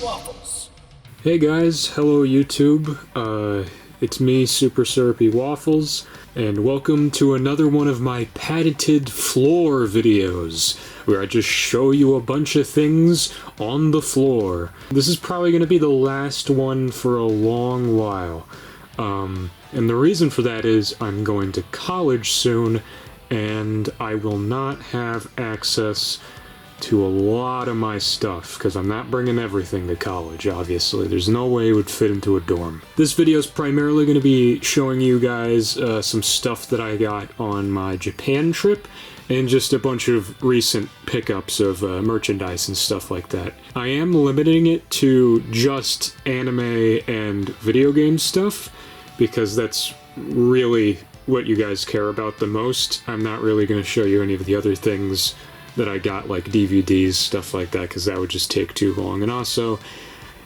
Waffles. Hey guys, hello YouTube. It's me, Super Syrupy Waffles, and welcome to another one of my patented floor videos, where I just show you a bunch of things on the floor. This is probably going to be the last one for a long while. And the reason for that is I'm going to college soon, and I will not have access to a lot of my stuff, because I'm not bringing everything to college, obviously. There's no way it would fit into a dorm. This video is primarily going to be showing you guys some stuff that I got on my Japan trip, and just a bunch of recent pickups of merchandise and stuff like that. I am limiting it to just anime and video game stuff, because that's really what you guys care about the most. I'm not really going to show you any of the other things that I got, like DVDs, stuff like that, because that would just take too long. And also,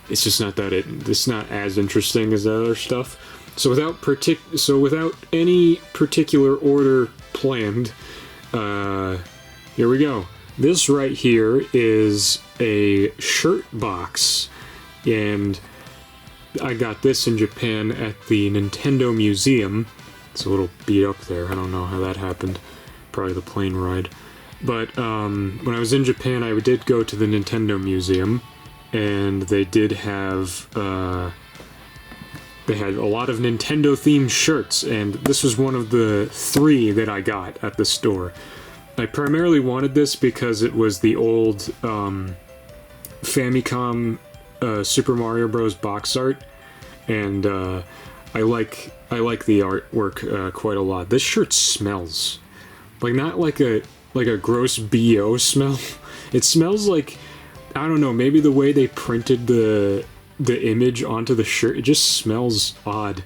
it's just not that it's not as interesting as the other stuff. So without any particular order planned, here we go. This right here is a shirt box, and I got this in Japan at the Nintendo Museum. It's a little beat up there. I don't know how that happened. Probably the plane ride. But when I was in Japan, I did go to the Nintendo Museum, and they did have, they had a lot of Nintendo-themed shirts, and this was one of the 3 that I got at the store. I primarily wanted this because it was the old Famicom Super Mario Bros. Box art, and I like the artwork quite a lot. This shirt smells. Like, not like a gross BO smell. It smells like, I don't know, maybe the way they printed the image onto the shirt, it just smells odd.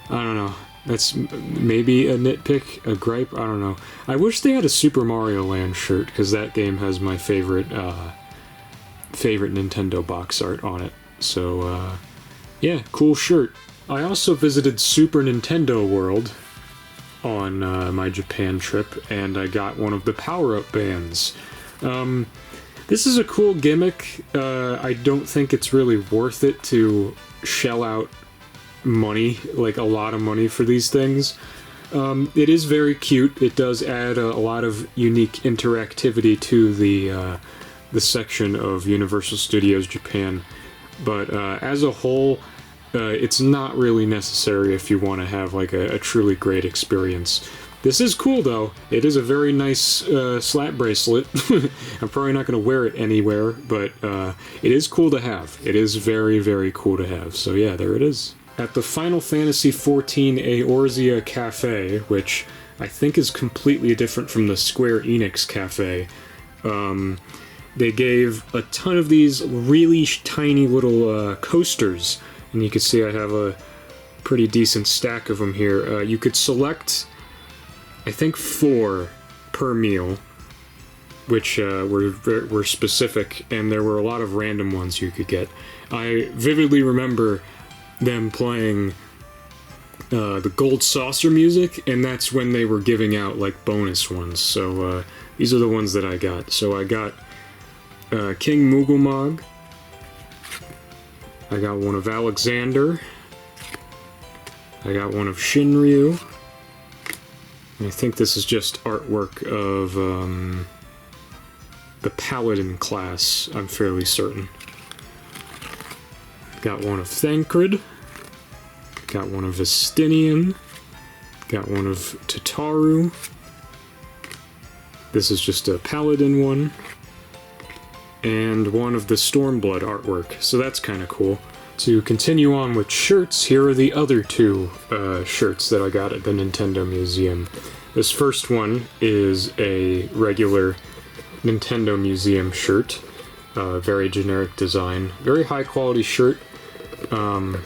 I don't know. That's maybe a nitpick, a gripe, I don't know. I wish they had a Super Mario Land shirt, because that game has my favorite Nintendo box art on it. So, yeah, cool shirt. I also visited Super Nintendo World on my Japan trip, and I got one of the power-up bands. This is a cool gimmick. I don't think it's really worth it to shell out money, like a lot of money for these things. It is very cute. It does add a lot of unique interactivity to the section of Universal Studios Japan, but as a whole, it's not really necessary if you want to have like a truly great experience. This is cool though. It is a very nice slap bracelet. I'm probably not going to wear it anywhere, but it is cool to have. It is very, very cool to have. So yeah, there it is. At the Final Fantasy XIV Eorzea Cafe, which I think is completely different from the Square Enix Cafe, they gave a ton of these really tiny little coasters. And you can see I have a pretty decent stack of them here. You could select, I think, 4 per meal, which were specific, and there were a lot of random ones you could get. I vividly remember them playing the Gold Saucer music, and that's when they were giving out like bonus ones. So these are the ones that I got. So I got King Mugumog. I got one of Alexander. I got one of Shinryu. And I think this is just artwork of the Paladin class, I'm fairly certain. Got one of Thancred. Got one of Vestinian. Got one of Tataru. This is just a Paladin one. And one of the Stormblood artwork, so that's kind of cool. To continue on with shirts, here are the other 2 shirts that I got at the Nintendo Museum. This first one is a regular Nintendo Museum shirt, very generic design, very high quality shirt. I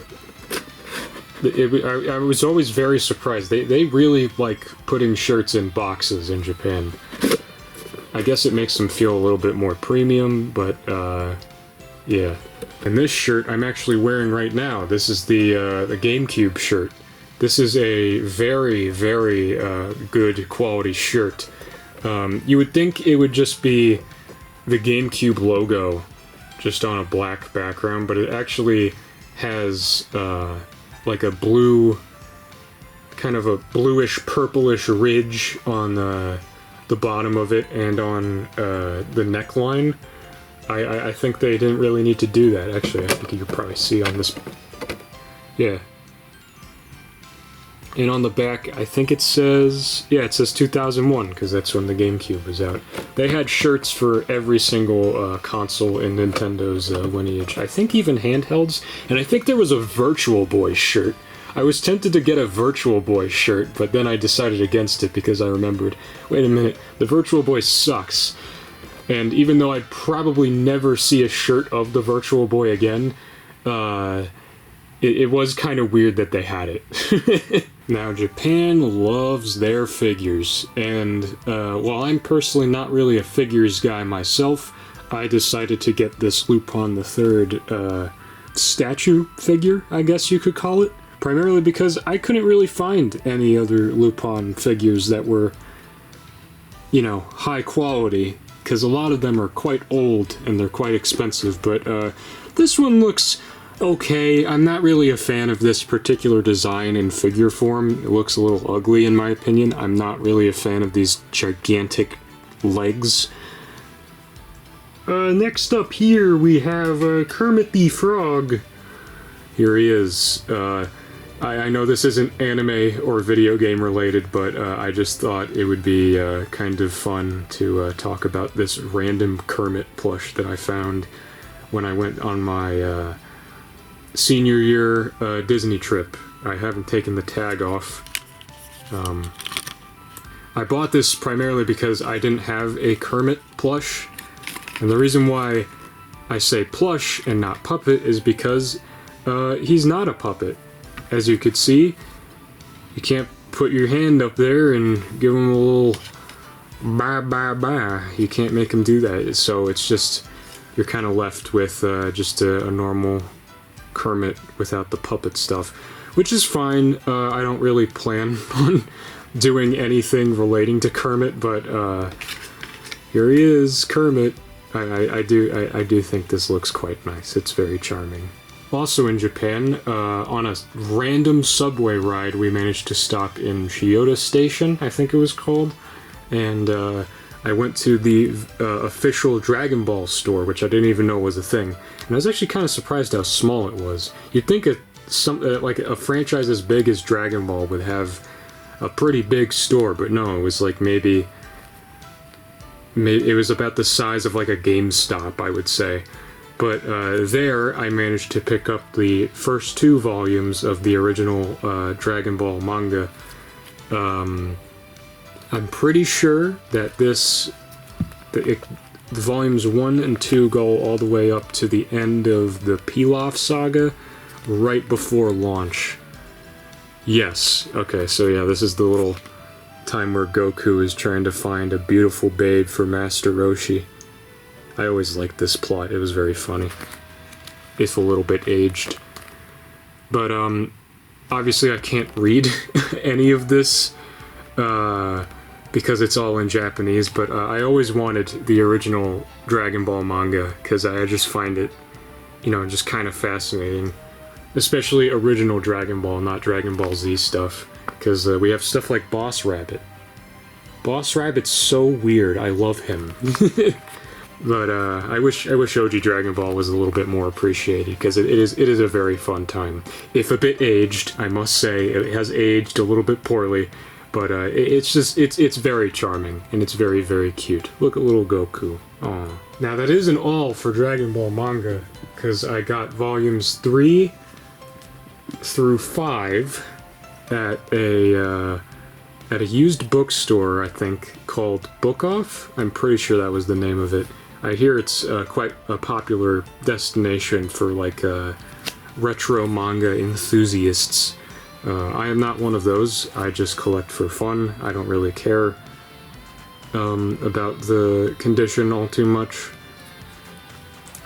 was always very surprised. They really like putting shirts in boxes in Japan. I guess it makes them feel a little bit more premium, but yeah. And this shirt I'm actually wearing right now. This is the GameCube shirt. This is a very, very good quality shirt. You would think it would just be the GameCube logo just on a black background, but it actually has like a blue, kind of a bluish purplish ridge on the bottom of it and on the neckline. I think they didn't really need to do that. Actually, I think you can probably see on this. Yeah. And on the back, I think it says, yeah, it says 2001, because that's when the GameCube was out. They had shirts for every single console in Nintendo's lineage. I think even handhelds, and I think there was a Virtual Boy shirt. I was tempted to get a Virtual Boy shirt, but then I decided against it because I remembered, wait a minute, the Virtual Boy sucks. And even though I'd probably never see a shirt of the Virtual Boy again, it was kind of weird that they had it. Now, Japan loves their figures, and while I'm personally not really a figures guy myself, I decided to get this Lupin III statue figure, I guess you could call it, primarily because I couldn't really find any other Lupin figures that were, you know, high quality, because a lot of them are quite old and they're quite expensive, but this one looks okay. I'm not really a fan of this particular design in figure form. It looks a little ugly in my opinion. I'm not really a fan of these gigantic legs. Next up here we have Kermit the Frog. Here he is. I know this isn't anime or video game related, but I just thought it would be kind of fun to talk about this random Kermit plush that I found when I went on my senior year Disney trip. I haven't taken the tag off. I bought this primarily because I didn't have a Kermit plush, and the reason why I say plush and not puppet is because he's not a puppet. As you could see, you can't put your hand up there and give him a little bye bye bye. You can't make him do that, so it's just, you're kind of left with just a normal Kermit without the puppet stuff, which is fine. I don't really plan on doing anything relating to Kermit, but here he is, Kermit. I do think this looks quite nice. It's very charming. Also in Japan, on a random subway ride, we managed to stop in Chiyoda Station, I think it was called, and I went to the official Dragon Ball store, which I didn't even know was a thing. And I was actually kind of surprised how small it was. You'd think like a franchise as big as Dragon Ball would have a pretty big store, but no, it was like maybe it was about the size of like a GameStop, I would say. But there, I managed to pick up the first 2 volumes of the original Dragon Ball manga. I'm pretty sure that the volumes 1 and 2 go all the way up to the end of the Pilaf saga, right before launch. Yes, okay, so yeah, this is the little time where Goku is trying to find a beautiful babe for Master Roshi. I always liked this plot, it was very funny, if a little bit aged. But obviously I can't read any of this because it's all in Japanese, but I always wanted the original Dragon Ball manga because I just find it, you know, just kind of fascinating. Especially original Dragon Ball, not Dragon Ball Z stuff, because we have stuff like Boss Rabbit. Boss Rabbit's so weird, I love him. But I wish OG Dragon Ball was a little bit more appreciated, because it is a very fun time. If a bit aged, I must say, it has aged a little bit poorly, but it's very charming, and it's very, very cute. Look at little Goku. Aww. Now that isn't all for Dragon Ball manga, because I got volumes 3 through 5 at a used bookstore, I think, called Book Off. I'm pretty sure that was the name of it. I hear it's quite a popular destination for like retro manga enthusiasts. I am not one of those. I just collect for fun. I don't really care about the condition all too much.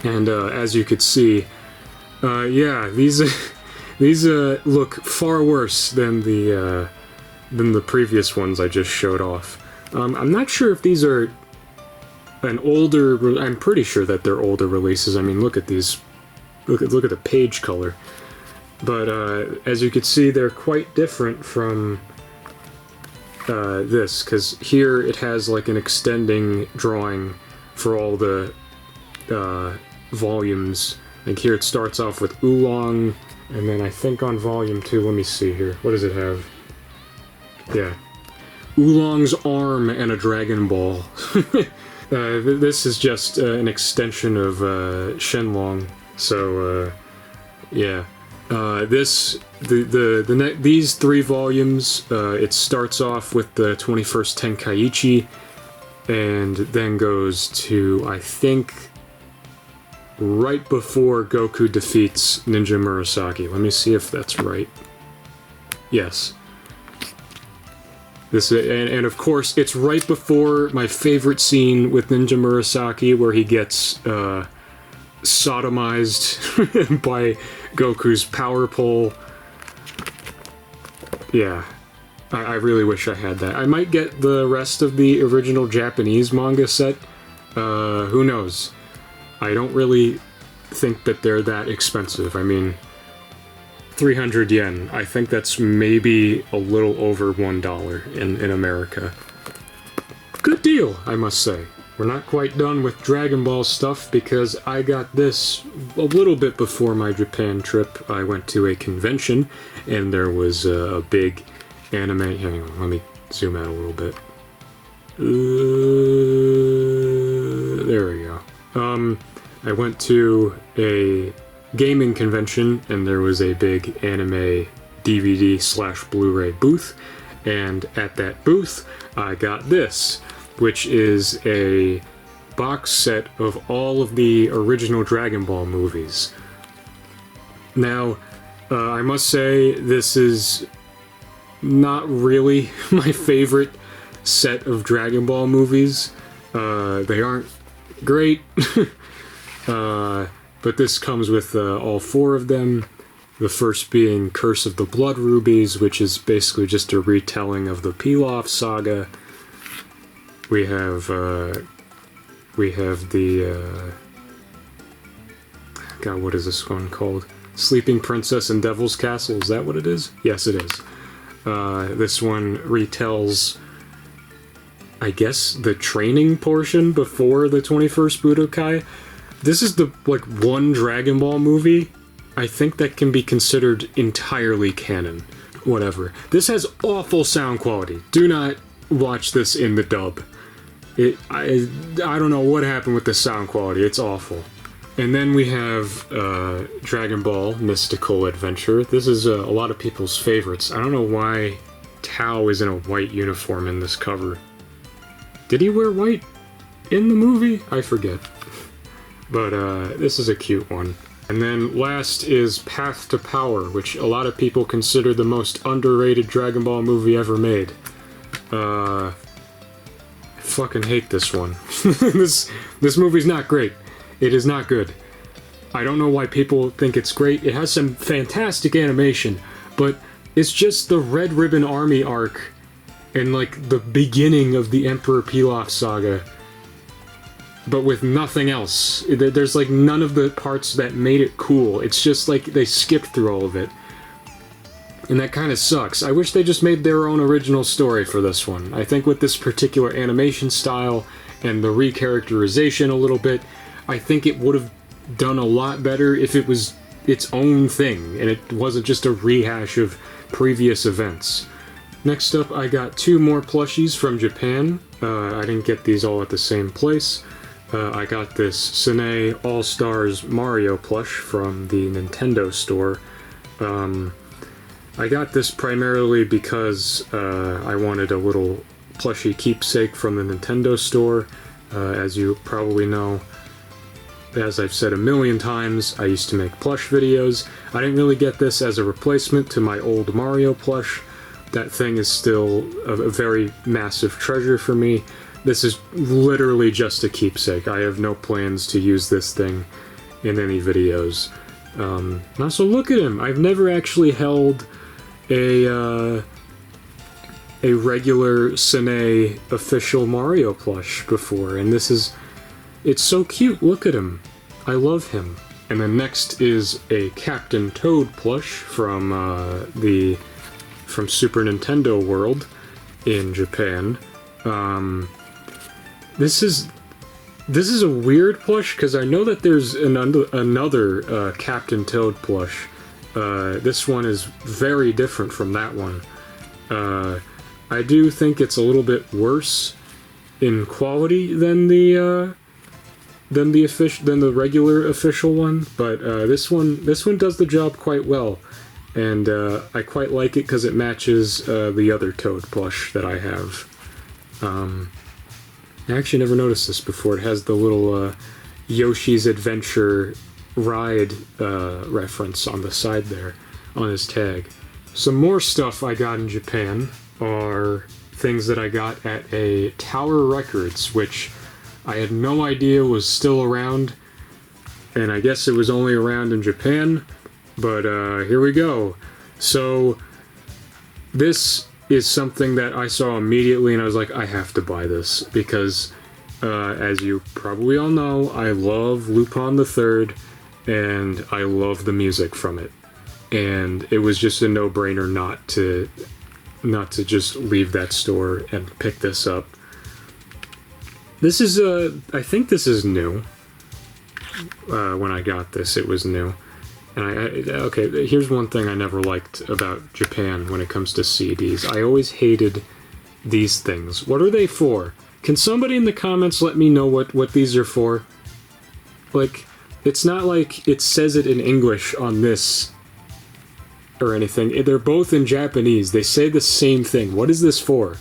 And as you could see, yeah, these look far worse than the previous ones I just showed off. I'm not sure if these are an older... I'm pretty sure that they're older releases. I mean, look at these. Look at the page color. But as you can see, they're quite different from this, because here it has like an extending drawing for all the volumes. Like here it starts off with Oolong, and then I think on volume 2, let me see here, what does it have? Yeah. Oolong's arm and a Dragon Ball. This is just an extension of Shenlong, so yeah. These 3 volumes, it starts off with the 21st Tenkaichi, and then goes to, I think, right before Goku defeats Ninja Murasaki. Let me see if that's right. Yes. This, and of course, it's right before my favorite scene with Ninja Murasaki, where he gets sodomized by Goku's power pole. Yeah. I really wish I had that. I might get the rest of the original Japanese manga set. Who knows? I don't really think that they're that expensive. I mean, 300 yen. I think that's maybe a little over $1 in America. Good deal, I must say. We're not quite done with Dragon Ball stuff, because I got this a little bit before my Japan trip. I went to a convention, and there was a big anime... Hang on, let me zoom out a little bit. There we go. I went to a gaming convention, and there was a big anime DVD/Blu-ray booth, and at that booth, I got this, which is a box set of all of the original Dragon Ball movies. Now, I must say, this is not really my favorite set of Dragon Ball movies. They aren't great, but this comes with all 4 of them. The first being Curse of the Blood Rubies, which is basically just a retelling of the Pilaf saga. We have the God, what is this one called? Sleeping Princess and Devil's Castle. Is that what it is? Yes, it is. This one retells, I guess, the training portion before the 21st Budokai. This is the one Dragon Ball movie I think that can be considered entirely canon. Whatever. This has awful sound quality. Do not watch this in the dub. I don't know what happened with the sound quality. It's awful. And then we have Dragon Ball Mystical Adventure. This is a lot of people's favorites. I don't know why Tao is in a white uniform in this cover. Did he wear white in the movie? I forget. But this is a cute one. And then last is Path to Power, which a lot of people consider the most underrated Dragon Ball movie ever made. I fucking hate this one. This movie's not great. It is not good. I don't know why people think it's great. It has some fantastic animation, but it's just the Red Ribbon Army arc and like the beginning of the Emperor Pilaf saga, but with nothing else. There's like none of the parts that made it cool. It's just like they skipped through all of it. And that kind of sucks. I wish they just made their own original story for this one. I think with this particular animation style and the recharacterization a little bit, I think it would have done a lot better if it was its own thing and it wasn't just a rehash of previous events. Next up, I got 2 more plushies from Japan. I didn't get these all at the same place. I got this Sine All-Stars Mario plush from the Nintendo store. I got this primarily because I wanted a little plushie keepsake from the Nintendo store. As you probably know, as I've said a million times, I used to make plush videos. I didn't really get this as a replacement to my old Mario plush. That thing is still a very massive treasure for me. This is literally just a keepsake. I have no plans to use this thing in any videos. Also, look at him! I've never actually held a regular Sine official Mario plush before, and this is It's so cute, look at him. I love him. And then next is a Captain Toad plush from Super Nintendo World in Japan. This is a weird plush because I know that there's another Captain Toad plush. This one is very different from that one. I do think it's a little bit worse in quality than the regular official one, but this one does the job quite well, and I quite like it because it matches the other Toad plush that I have. I actually never noticed this before. It has the little Yoshi's Adventure ride reference on the side there on his tag. Some more stuff I got in Japan are things that I got at a Tower Records, which I had no idea was still around, and I guess it was only around in Japan, but here we go. So this is something that I saw immediately and I was like, I have to buy this because as you probably all know, I love Lupin the Third and I love the music from it, and it was just a no-brainer not to just leave that store and pick this up. This is I think this is new. When I got this, it was new. And okay, here's one thing I never liked about Japan when it comes to CDs. I always hated these things. What are they for? Can somebody in the comments let me know what these are for? Like, it's not like it says it in English on this or anything. They're both in Japanese. They say the same thing. What is this for?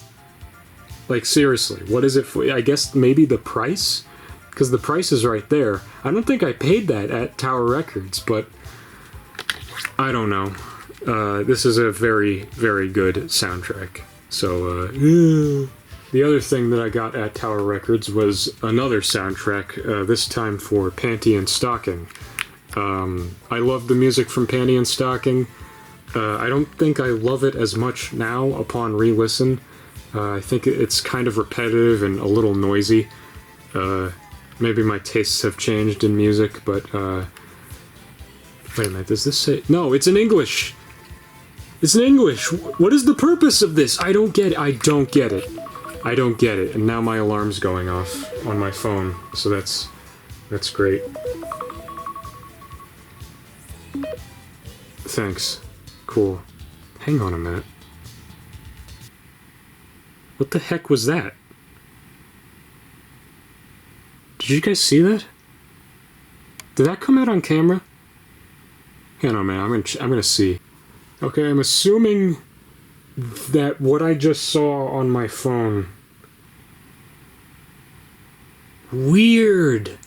Like, seriously, what is it for? I guess maybe the price? Because the price is right there. I don't think I paid that at Tower Records, but I don't know. This is a very, very good soundtrack. So, the other thing that I got at Tower Records was another soundtrack, this time for Panty and Stocking. I love the music from Panty and Stocking. I don't think I love it as much now upon re-listen. I think it's kind of repetitive and a little noisy. Maybe my tastes have changed in music, but wait a minute, does this say... No, it's in English! It's in English! What is the purpose of this? I don't get it. I don't get it. I don't get it. And now my alarm's going off on my phone, so that's great. Thanks. Cool. Hang on a minute. What the heck was that? Did you guys see that? Did that come out on camera? Hang on a minute, I'm gonna see. Okay, I'm assuming that what I just saw on my phone... Weird!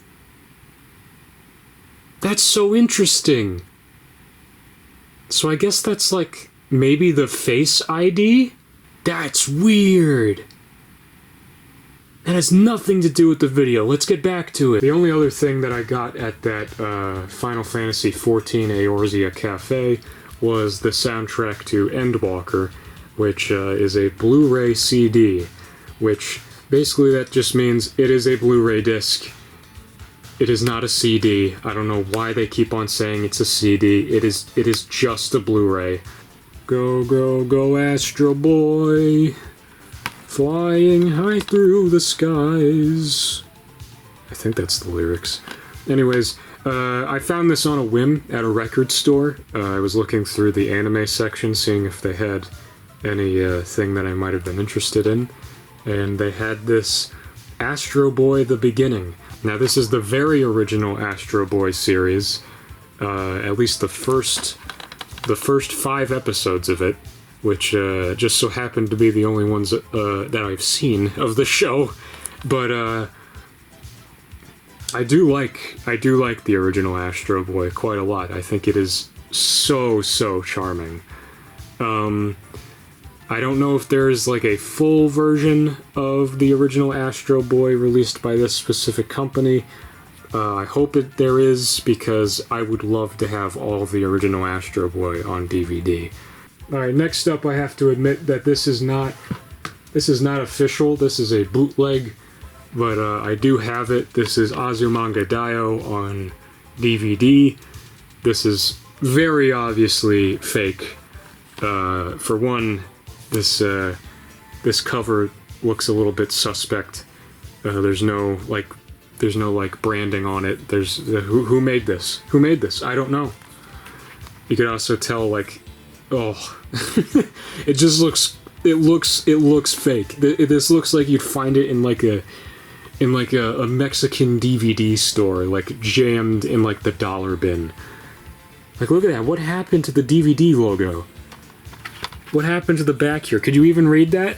That's so interesting! So I guess that's like, maybe the Face ID? That's weird! That has nothing to do with the video. Let's get back to it. The only other thing that I got at that Final Fantasy XIV Eorzea Cafe was the soundtrack to Endwalker, which is a Blu-ray CD, which basically that just means it is a Blu-ray disc. It is not a CD. I don't know why they keep on saying it's a CD. It is just a Blu-ray. Go, go, go, Astro Boy. Flying high through the skies. I think that's the lyrics. Anyways, I found this on a whim at a record store. I was looking through the anime section, seeing if they had any thing that I might have been interested in. And they had this Astro Boy The Beginning. Now this is the very original Astro Boy series. At least the first 5 episodes of it, which just so happened to be the only ones that I've seen of the show. But I do like the original Astro Boy quite a lot. I think it is so charming. I don't know if there's like a full version of the original Astro Boy released by this specific company. I hope there is, because I would love to have all of the original Astro Boy on DVD. Alright, next up I have to admit that this is not official. This is a bootleg but I do have it. This is Azumanga Daioh on DVD. This is very obviously fake. For one, this cover looks a little bit suspect. There's no branding on it. There's who made this? Who made this? I don't know. You could also tell oh, it just looks. It looks fake. This looks like you'd find it in like a Mexican DVD store, like jammed in like the dollar bin. Like, look at that. What happened to the DVD logo? What happened to the back here? Could you even read that?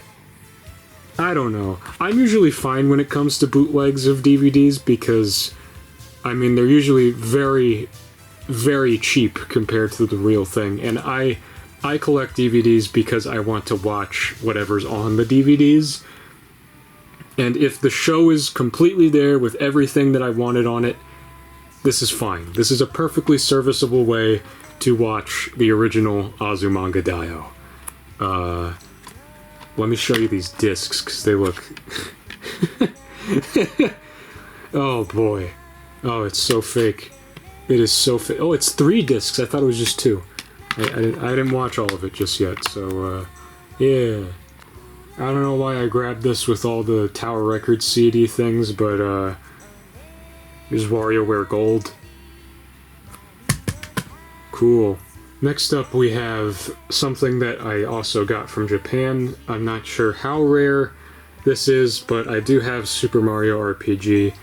I don't know. I'm usually fine when it comes to bootlegs of DVDs because, I mean, they're usually very, very cheap compared to the real thing. And I collect DVDs because I want to watch whatever's on the DVDs. And if the show is completely there with everything that I wanted on it, this is fine. This is a perfectly serviceable way to watch the original Azumanga Daioh. Let me show you these discs, because they look... Oh boy. Oh, it's so fake. It is so fake. Oh, it's 3 discs. I thought it was just 2. I didn't watch all of it just yet, so, yeah. I don't know why I grabbed this with all the Tower Records CD things, but, here's WarioWare Gold. Cool. Next up we have something that I also got from Japan. I'm not sure how rare this is, but I do have Super Mario RPG,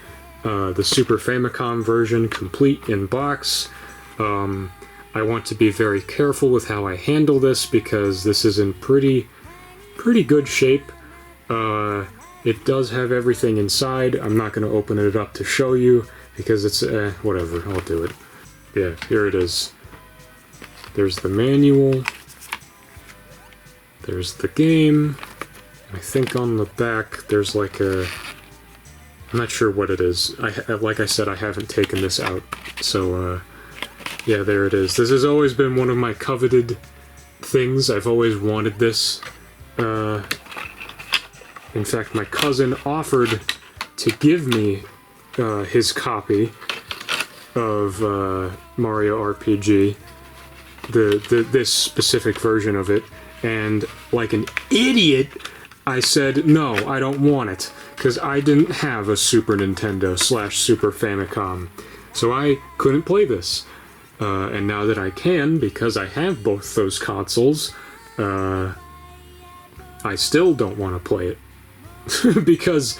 the Super Famicom version, complete in box. I want to be very careful with how I handle this because this is in pretty good shape. It does have everything inside. I'm not going to open it up to show you because it's, whatever, I'll do it. Yeah, here it is. There's the manual. There's the game. I think on the back there's like a... I'm not sure what it is. Like I said, I haven't taken this out. So, yeah, there it is. This has always been one of my coveted things. I've always wanted this. In fact, my cousin offered to give me his copy of Mario RPG, this specific version of it, and like an idiot, I said, no, I don't want it, because I didn't have a Super Nintendo / Super Famicom, so I couldn't play this. And now that I can, because I have both those consoles, I still don't want to play it. Because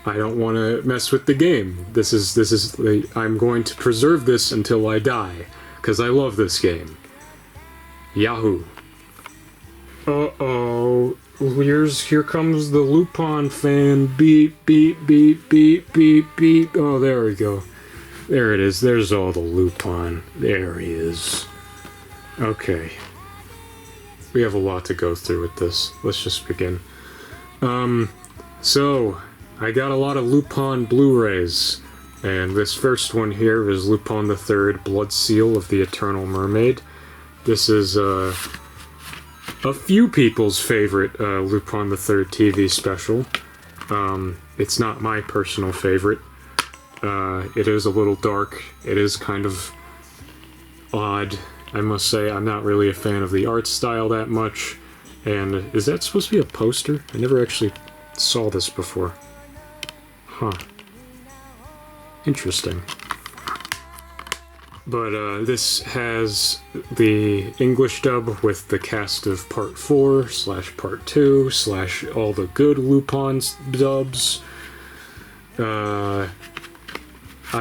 I don't want to mess with the game. I'm going to preserve this until I die, because I love this game. Yahoo. Uh-oh. Here comes the Lupin fan. Beep, beep, beep, beep, beep, beep. Oh, there we go. There it is. There's all the Lupin. There he is. Okay. We have a lot to go through with this. Let's just begin. So, I got a lot of Lupin Blu-rays, and this first one here is Lupin the Third, Blood Seal of the Eternal Mermaid. This is, a few people's favorite, Lupin the Third TV special. It's not my personal favorite. It is a little dark. It is kind of odd, I must say. I'm not really a fan of the art style that much. And is that supposed to be a poster? I never actually saw this before. Huh. Interesting. But this has the English dub with the cast of Part 4 / Part 2 / all the good Lupin dubs. I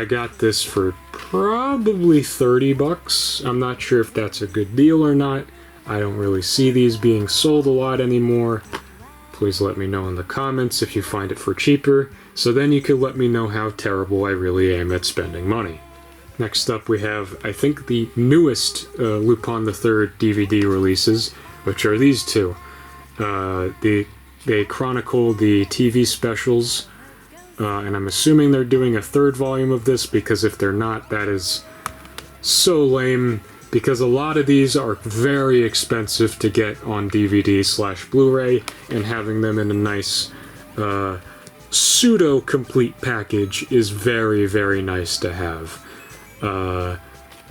got this for probably $30. I'm not sure if that's a good deal or not. I don't really see these being sold a lot anymore. Please let me know in the comments if you find it for cheaper, so then you could let me know how terrible I really am at spending money. Next up we have, I think, the newest Lupin the Third DVD releases, which are these two. They chronicle the TV specials, and I'm assuming they're doing a 3rd volume of this, because if they're not, that is so lame, because a lot of these are very expensive to get on DVD / Blu-ray, and having them in a nice pseudo-complete package is very, very nice to have.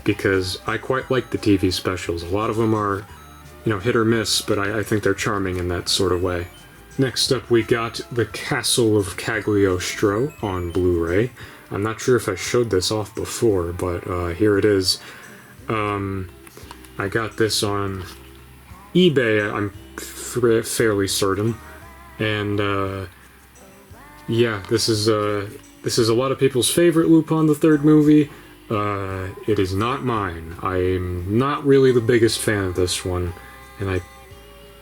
Because I quite like the TV specials. A lot of them are, you know, hit or miss, but I think they're charming in that sort of way. Next up, we got The Castle of Cagliostro on Blu-ray. I'm not sure if I showed this off before, but here it is. I got this on eBay, I'm fairly certain, and yeah, this is a lot of people's favorite Lupin the Third movie. It is not mine. I'm not really the biggest fan of this one, and I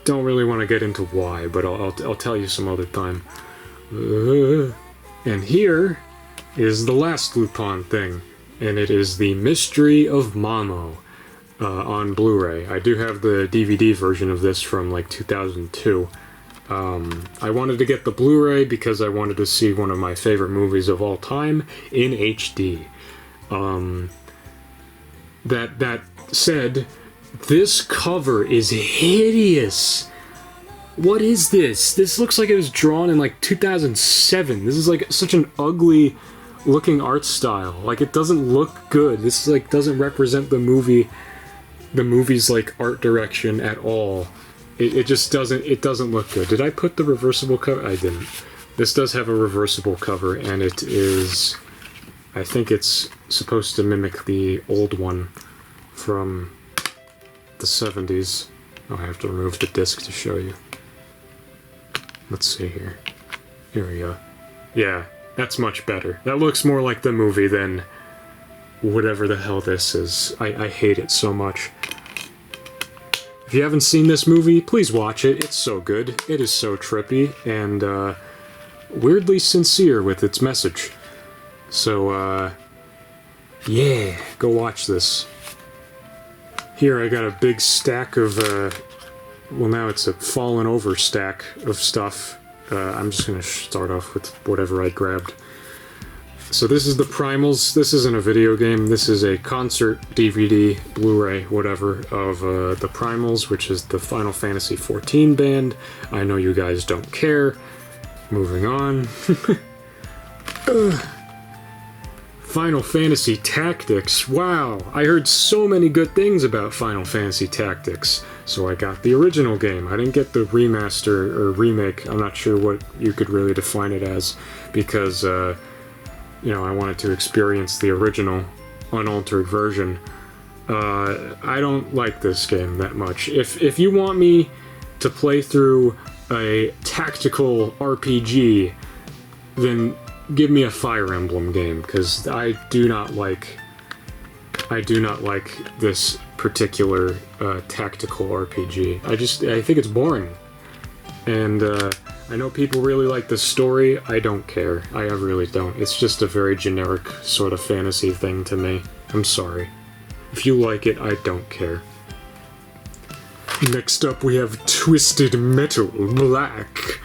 don't really want to get into why, but I'll tell you some other time. And here is the last Lupin thing, and it is The Mystery of Momo on Blu-ray. I do have the DVD version of this from like 2002. I wanted to get the Blu-ray because I wanted to see one of my favorite movies of all time in HD. That said, this cover is hideous. What is this? This looks like it was drawn in like 2007. This is like such an ugly looking art style. Like, it doesn't look good. This is like doesn't represent the movie's like art direction at all. It just doesn't look good. Did I put the reversible cover? I didn't. This does have a reversible cover, and it is, I think it's supposed to mimic the old one from the 70s. Oh, I have to remove the disc to show you. Let's see here. Here we go. Yeah, that's much better. That looks more like the movie than whatever the hell this is. I hate it so much. If you haven't seen this movie, please watch it. It's so good. It is so trippy and weirdly sincere with its message. So, yeah, go watch this. Here I got a big stack of, well, now it's a fallen over stack of stuff. I'm just gonna start off with whatever I grabbed. So this is the Primals. This isn't a video game. This is a concert DVD, Blu-ray, whatever, of the Primals, which is the Final Fantasy XIV band. I know you guys don't care. Moving on. Final Fantasy Tactics. Wow, I heard so many good things about Final Fantasy Tactics. So I got the original game. I didn't get the remaster or remake. I'm not sure what you could really define it as, because you know, I wanted to experience the original unaltered version. I don't like this game that much. If you want me to play through a tactical RPG, then give me a Fire Emblem game, because I do not like this particular tactical RPG. I think it's boring. And I know people really like the story. I don't care. I really don't. It's just a very generic sort of fantasy thing to me. I'm sorry. If you like it, I don't care. Next up, we have Twisted Metal Black.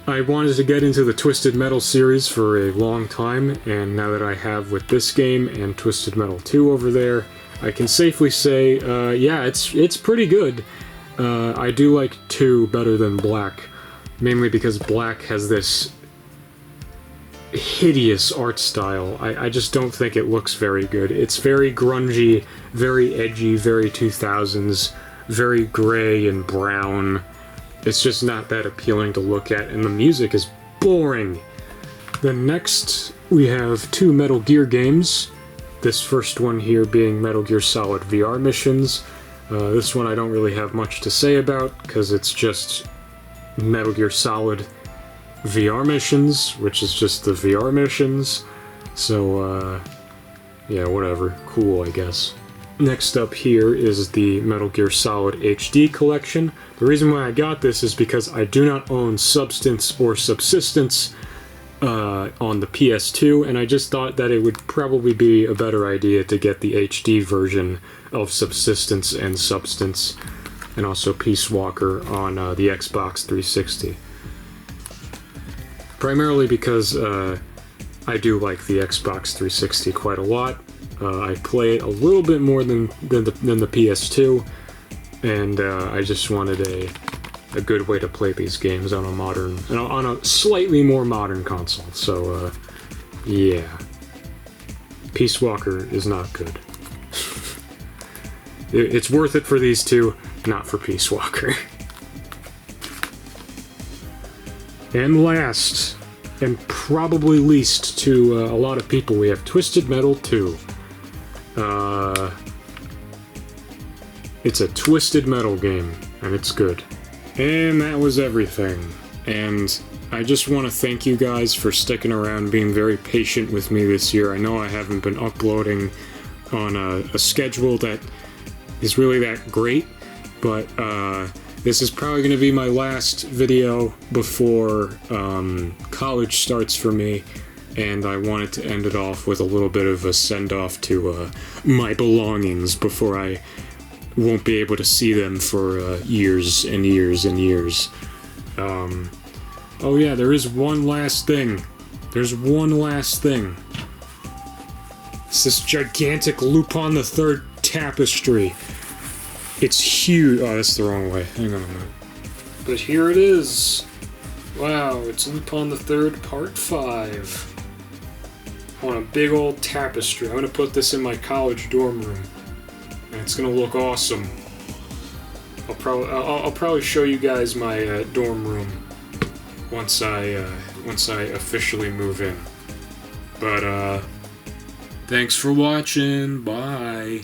I wanted to get into the Twisted Metal series for a long time, and now that I have with this game and Twisted Metal 2 over there, I can safely say, yeah, it's pretty good. I do like 2 better than Black, mainly because Black has this hideous art style. I just don't think it looks very good. It's very grungy, very edgy, very 2000s, very gray and brown. It's just not that appealing to look at, and the music is boring. Then next, we have 2 Metal Gear games. This first one here being Metal Gear Solid VR Missions. This one I don't really have much to say about, because it's just Metal Gear Solid VR Missions, which is just the VR missions. So, yeah, whatever. Cool, I guess. Next up here is the Metal Gear Solid HD collection. The reason why I got this is because I do not own Substance or Subsistence on the PS2, and I just thought that it would probably be a better idea to get the HD version of Subsistence and Substance, and also Peace Walker on the Xbox 360. Primarily because I do like the Xbox 360 quite a lot. I play it a little bit more than the PS2, and I just wanted a a good way to play these games on on a slightly more modern console. So, yeah. Peace Walker is not good. It's worth it for these two, not for Peace Walker. And last, and probably least to a lot of people, we have Twisted Metal 2. It's a Twisted Metal game, and it's good. And that was everything. And I just want to thank you guys for sticking around, being very patient with me this year. I know I haven't been uploading on a schedule that is really that great, but this is probably going to be my last video before college starts for me, and I wanted to end it off with a little bit of a send-off to my belongings before I won't be able to see them for years and years and years. Oh yeah, there is one last thing. There's one last thing. It's this gigantic Lupin III tapestry. It's huge. Oh, that's the wrong way. Hang on a minute. But here it is. Wow, it's Lupin III Part 5. On a big old tapestry. I'm gonna put this in my college dorm room. And it's gonna look awesome. I'll probably show you guys my dorm room once I officially move in. But thanks for watching. Bye.